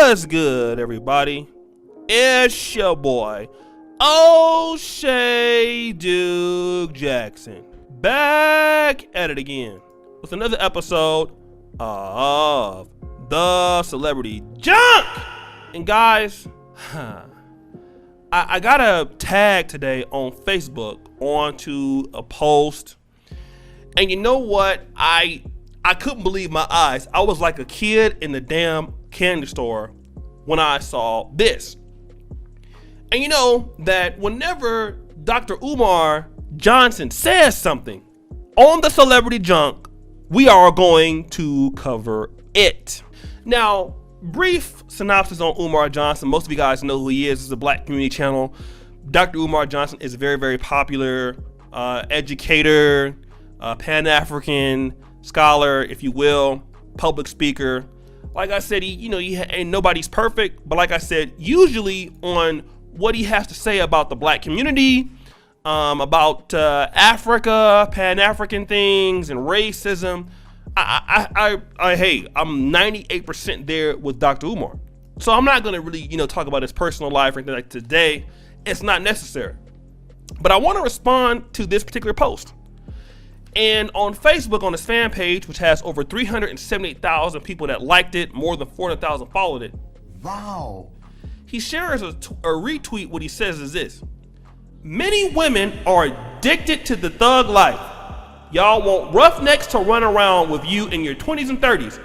What's good, everybody? It's your boy, O'Shea Duke Jackson, back at it again with another episode of The Celebrity Junk. And guys, I got a tag today on Facebook onto a post, and you know what? I couldn't believe my eyes. I was like a kid in the damn candy store when I saw this. And you know that whenever Dr. Umar Johnson says something on the Celebrity Junk, we are going to cover it. Now, brief synopsis on Umar Johnson. Most of you guys know who he is. It's a black community channel. Dr. Umar Johnson is a very, very popular educator, Pan-African scholar, if you will, public speaker. Like I said, and nobody's perfect, but like I said, usually on what he has to say about the black community, about Africa, Pan-African things, and racism, I'm 98% there with Dr. Umar. So I'm not gonna really, talk about his personal life or anything like today. It's not necessary. But I want to respond to this particular post. And on Facebook, on his fan page, which has over 378,000 people that liked it, more than 400,000 followed it. Wow. He shares a retweet. What he says is this: many women are addicted to the thug life. Y'all want roughnecks to run around with you in your 20s and 30s.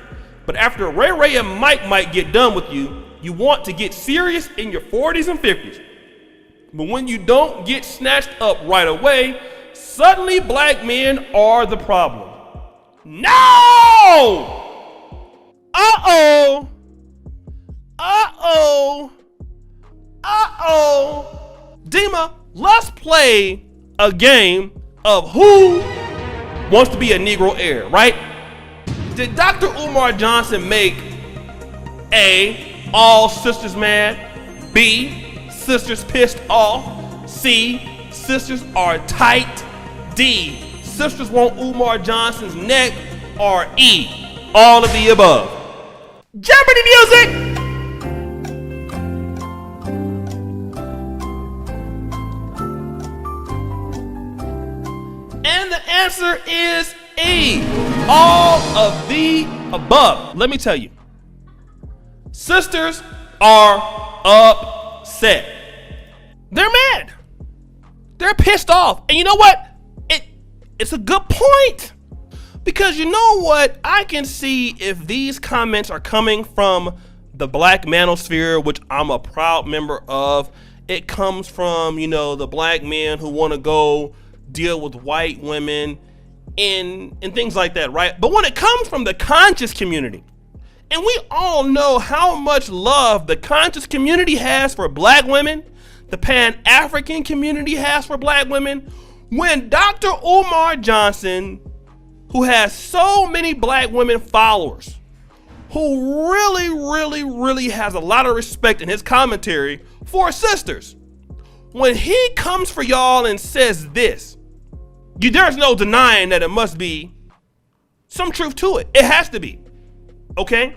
But after Ray Ray and Mike might get done with you, you want to get serious in your 40s and 50s. But when you don't get snatched up right away, suddenly black men are the problem. No! Uh-oh. Dima, let's play a game of who wants to be a Negro heir, right? Did Dr. Umar Johnson make A, all sisters mad, B, sisters pissed off, C, sisters are tight, D, sisters want Umar Johnson's neck, or E, all of the above? Jeopardy music! And the answer is E, all of the above. Let me tell you, sisters are upset. They're mad. They're pissed off. And you know what? It's a good point. Because you know what? I can see if these comments are coming from the black manosphere, which I'm a proud member of. It comes from, the black men who want to go deal with white women and things like that, right? But when it comes from the conscious community, and we all know how much love the conscious community has for black women, the Pan-African community has for black women, when Dr. Umar Johnson, who has so many black women followers, who really has a lot of respect in his commentary for sisters, when he comes for y'all and says this, there's no denying that it must be some truth to it. It has to be, okay?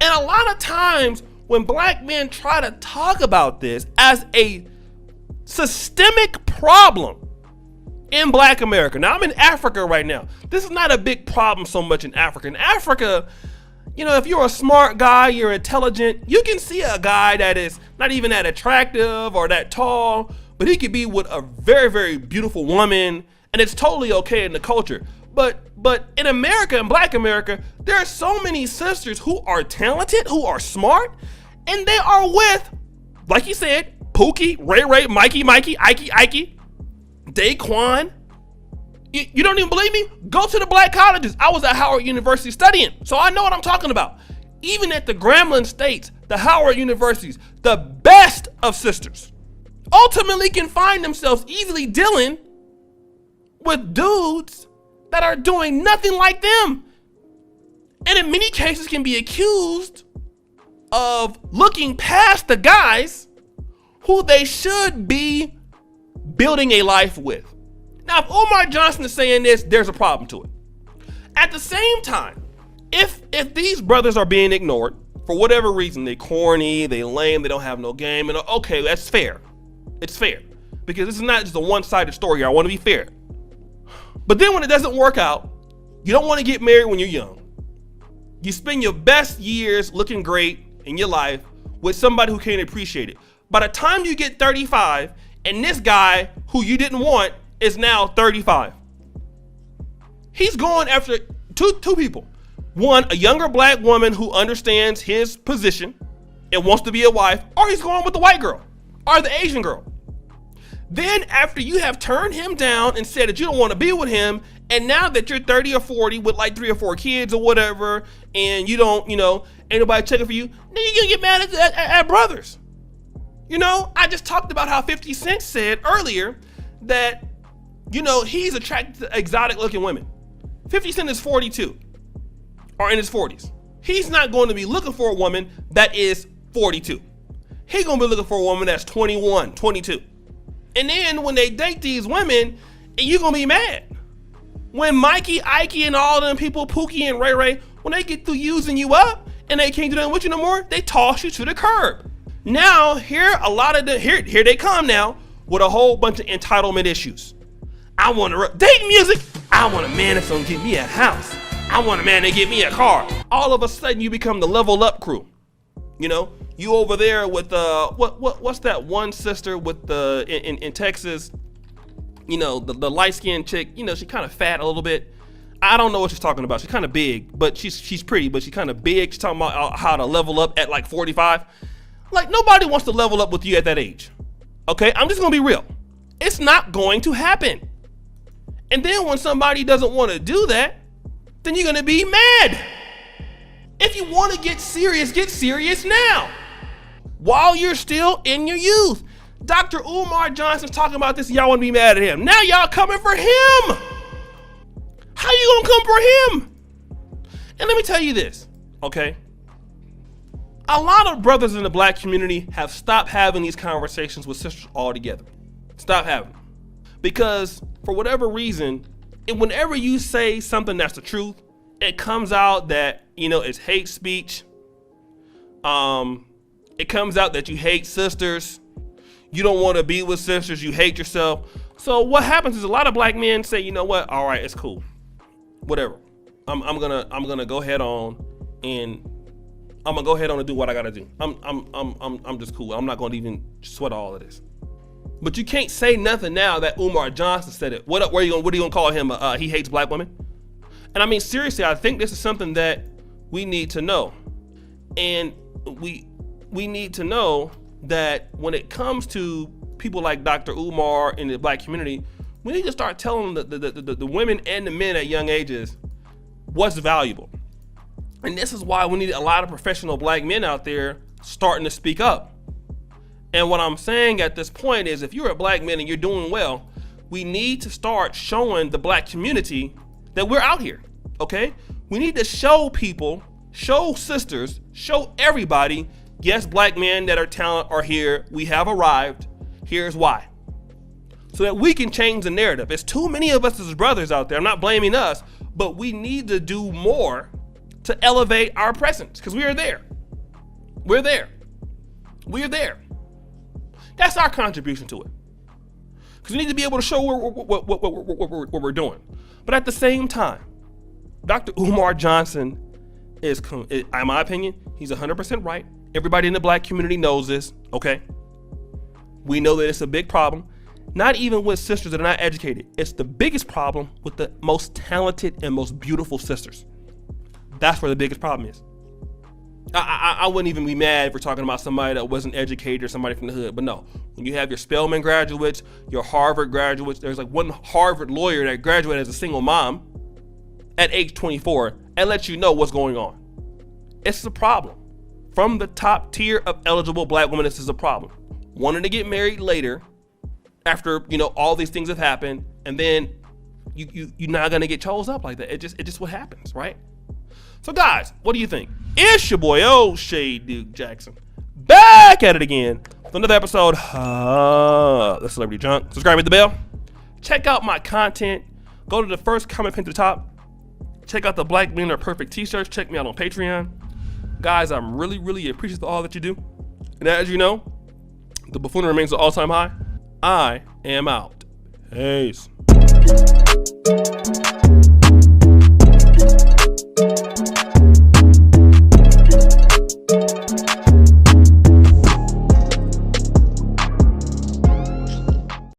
And a lot of times when black men try to talk about this as a systemic problem in black America. Now, I'm in Africa right now. This is not a big problem so much in Africa. In Africa, if you're a smart guy, you're intelligent, you can see a guy that is not even that attractive or that tall, but he could be with a very, very beautiful woman, and it's totally okay in the culture. But in America, in black America, there are so many sisters who are talented, who are smart, and they are with, like you said, Pookie, Ray Ray, Mikey, Ike, Daquan. You don't even believe me? Go to the black colleges. I was at Howard University studying, so I know what I'm talking about. Even at the Grambling States, the Howard Universities, the best of sisters ultimately can find themselves easily dealing with dudes that are doing nothing like them, and in many cases can be accused of looking past the guys who they should be building a life with. Now, if Umar Johnson is saying this, there's a problem to it. At the same time, if these brothers are being ignored, For whatever reason, they corny, they lame, they don't have no game. And okay, that's fair. It's fair. Because this is not just a one-sided story here. I want to be fair. But then when it doesn't work out, you don't want to get married when you're young. You spend your best years looking great in your life with somebody who can't appreciate it. By the time you get 35, and this guy who you didn't want is now 35. He's going after two people. One, a younger black woman who understands his position and wants to be a wife, or he's going with the white girl or the Asian girl. Then after you have turned him down and said that you don't want to be with him, and now that you're 30 or 40 with like 3 or 4 kids or whatever, and you don't, ain't nobody checking for you, then you're gonna get mad at brothers. I just talked about how 50 Cent said earlier that, he's attracted to exotic looking women. 50 Cent is 42 or in his 40s. He's not going to be looking for a woman that is 42. He's going to be looking for a woman that's 21, 22. And then when they date these women, you're going to be mad. When Mikey, Ike, and all them people, Pookie and Ray Ray, when they get through using you up and they can't do nothing with you no more, they toss you to the curb. Now, here they come now with a whole bunch of entitlement issues. I want to date music. I want a man that's going to give me a house. I want a man to give me a car. All of a sudden, you become the level up crew. You over there with what's that one sister with in Texas? The light skinned chick. She kind of fat a little bit. I don't know what she's talking about. She's kind of big, but she's pretty, but she's kind of big. She's talking about how to level up at like 45. Like nobody wants to level up with you at that age. Okay, I'm just gonna be real. It's not going to happen. And then when somebody doesn't want to do that, then you're gonna be mad. If you want to get serious now. While you're still in your youth. Dr. Umar Johnson's talking about this, and y'all want to be mad at him. Now y'all coming for him. How you gonna come for him? And let me tell you this, okay? A lot of brothers in the black community have stopped having these conversations with sisters altogether. Stop having them. Because for whatever reason, whenever you say something that's the truth, it comes out that, it's hate speech. It comes out that you hate sisters. You don't want to be with sisters. You hate yourself. So what happens is a lot of black men say, you know what? All right, it's cool. Whatever. I'm gonna go ahead on and do what I gotta do. I'm just cool. I'm not gonna even sweat all of this. But you can't say nothing now that Umar Johnson said it. What are you gonna call him? He hates black women? And I mean, seriously, I think this is something that we need to know. And we need to know that when it comes to people like Dr. Umar in the black community, we need to start telling the women and the men at young ages what's valuable. And this is why we need a lot of professional black men out there starting to speak up. And what I'm saying at this point is, if you're a black man and you're doing well, we need to start showing the black community that we're out here, okay? We need to show people, show sisters, show everybody, yes, black men that are talented are here. We have arrived. Here's why. So that we can change the narrative. There's too many of us as brothers out there. I'm not blaming us, but we need to do more to elevate our presence because we are there. We're there. We're there. That's our contribution to it. Because we need to be able to show what we're doing. But at the same time, Dr. Umar Johnson is, in my opinion, he's 100% right. Everybody in the black community knows this, okay? We know that it's a big problem. Not even with sisters that are not educated. It's the biggest problem with the most talented and most beautiful sisters. That's where the biggest problem is. I wouldn't even be mad if we're talking about somebody that wasn't educated or somebody from the hood, but no. When you have your Spelman graduates, your Harvard graduates, there's like one Harvard lawyer that graduated as a single mom at age 24 and lets you know what's going on. It's a problem. From the top tier of eligible black women, this is a problem. Wanting to get married later, after all these things have happened, and then you're not gonna get chose up like that. It just what happens, right? So guys, what do you think? It's your boy Shade Duke Jackson, back at it again with another episode of The Celebrity Junk. Subscribe, hit the bell. Check out my content. Go to the first comment pinned to the top. Check out the Black Men Are Perfect t-shirts. Check me out on Patreon. Guys, I'm really, really appreciative of all that you do. And as you know, the buffoonery remains an all-time high. I am out. Peace.